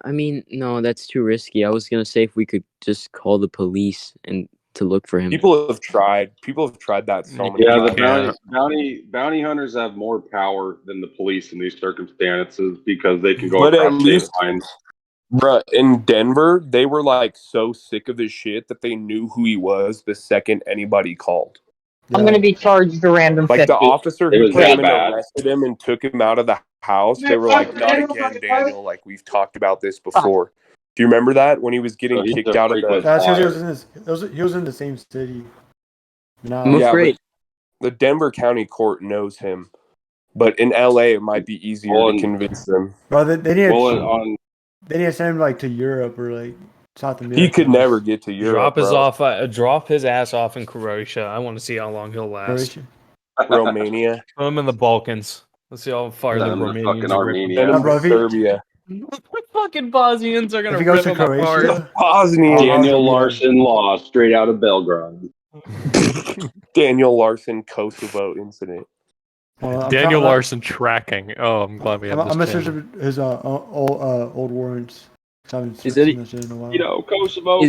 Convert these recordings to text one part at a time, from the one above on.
I mean, no, that's too risky. I was gonna say if we could just call the police and to look for him. People have tried that so many Yeah, times. the bounty hunters have more power than the police in these circumstances because they can go But at across state least, lines. bruh, in Denver, they were like so sick of his shit that they knew who he was the second anybody called. I'm going to be charged a random Like 50. the officer It who was came that and bad. arrested him and took him out of the house, they were like, "Not again, Daniel. Like we've talked about this before." Do you remember that when he was getting So he's kicked a out of frequent the? That's because flyer. he was in the same city. No. I'm Yeah, afraid. but the Denver County Court knows him, but in LA it might be easier to convince them. Bro, they need on they need to send him like to Europe or like South America. He could never get to Europe. Drop his ass off in Croatia. I want to see how long he'll last. Croatia. Romania. Put him in the Balkans. Let's see how far the fucking Romanians Armenia. Send him bro, to if he- Serbia. Fucking Bosnians are gonna If he goes rip to him apart. Croatia, Bosnia. Daniel Larson lost straight out of Belgrade. Daniel Larson Kosovo incident. Daniel Larson tracking. Oh, I'm glad we have I'm this. gonna search up his old warrants. Is it- in a while. You know, Kosovo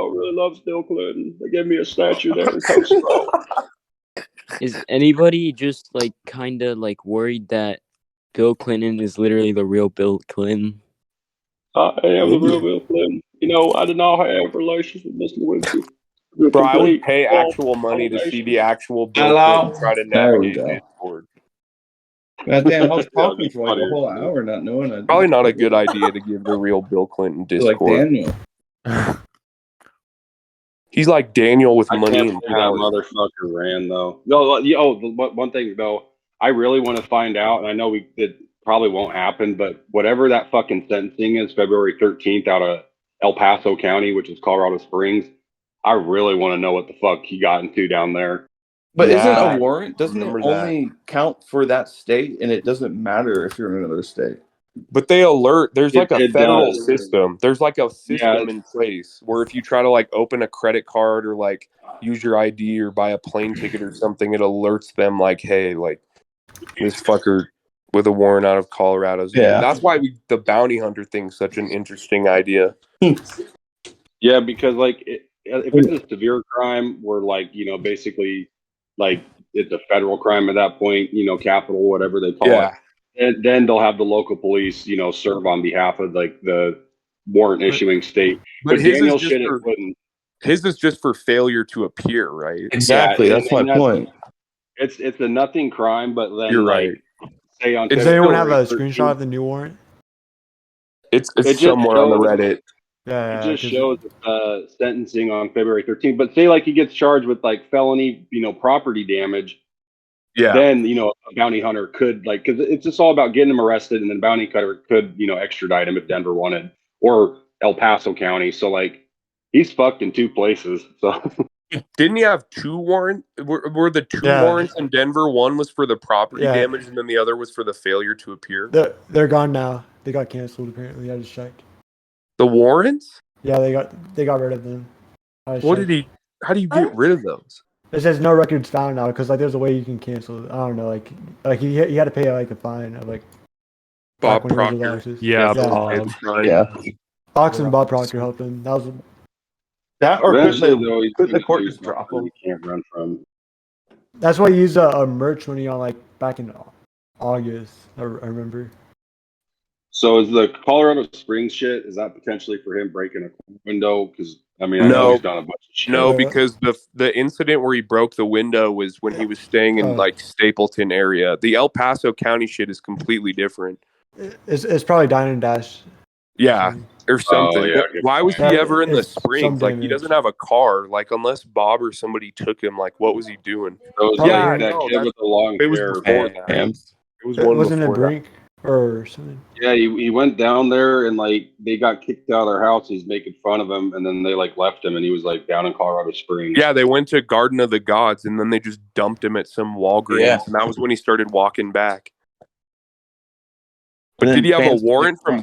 really loves Bill Clinton. They gave me a statue there in Kosovo. Is anybody just like kind of like worried that Bill Clinton is literally the real Bill Clinton? I am the real Bill Clinton. You know, I did not have relations with Miss Lewinsky. Bro, I would pay actual money to see the actual Bill Hello? Clinton try to There we navigate go. Discord. Goddamn, I was talking for like a whole hour not knowing it. Probably not a good idea to give the real Bill Clinton Like Discord. Daniel. He's like Daniel with I money can't and believe that power. motherfucker ran though. No, one thing though, I really want to find out, and I know it probably won't happen, but whatever that fucking sentencing is, February 13th out of El Paso County, which is Colorado Springs, I really want to know what the fuck he got into down there. But Yeah, isn't a warrant, doesn't it remember that. only count for that state, and it doesn't matter if you're in another state? But they alert. There's like a It federal does. system. There's like a system Yeah. in place where if you try to like open a credit card or like use your ID or buy a plane ticket or something, it alerts them like, hey, like this fucker with a warrant out of Colorado's. Yeah. That's why the bounty hunter thing's such an interesting idea. Yeah, because like if it's a severe crime, where like, you know, basically like it's a federal crime at that point, you know, capital, whatever they call it. And then they'll have the local police, you know, serve on behalf of like the warrant issuing state. But his Daniel is just shit, it for, wouldn't. his is just for failure to appear, right? Exactly, Yeah, that's my and point. It's a nothing crime, but then You're like, right. say on Does anyone have a February screenshot 13th, of the new warrant? It's It just somewhere on the shows- Reddit. Yeah, It just 'cause- shows sentencing on February 13th. But say like he gets charged with like felony, you know, property damage. Yeah. Then, you know, a bounty hunter could like, because it's just all about getting him arrested, and then bounty hunter could, you know, extradite him if Denver wanted, or El Paso County. So like, he's fucked in two places. So Didn't he have two warrants? Were the two Yeah. warrants in Denver? One was for the property Yeah. damage, and then the other was for the failure to appear. they're gone now. They got canceled apparently. I just checked. The warrants? Yeah, they got rid of them. What did he? How do you get rid of those? It says no records found now because like there's a way you can cancel it. I don't know, like he had to pay like a fine of like Bob back when he was Proctor. Alexis. Yeah, yeah. Bob. Yeah. Fox and Bob Proctor helped him. That was That or eventually, though, he's couldn't the gonna court do just drop something him? he can't run from. that's why he used a merch when he on like back in August. I remember. So is the Colorado Springs shit, is that potentially for him breaking a window? Because I mean, I know No. he's done a bunch of shit. No, Yeah. because the incident where he broke the window was when he was staying in Oh. like Stapleton area. The El Paso County shit is completely different. It's probably Dine and Dash. Yeah, or something. yeah, good Why was he point. ever in the It's Springs? some Like he damage. doesn't have a car. Like unless Bob or somebody took him. Like what was he doing? Those Probably- like, Yeah, I that know, kid that's- with the long It was hair. before that. It was one Wasn't it before that. Brink or something? Yeah, he went down there and like they got kicked out of their house. He's making fun of him, and then they like left him, and he was like down in Colorado Springs. Yeah, they went to Garden of the Gods and then they just dumped him at some Walgreens, Yeah. and that was when he started walking back. But And did he have a fans- warrant from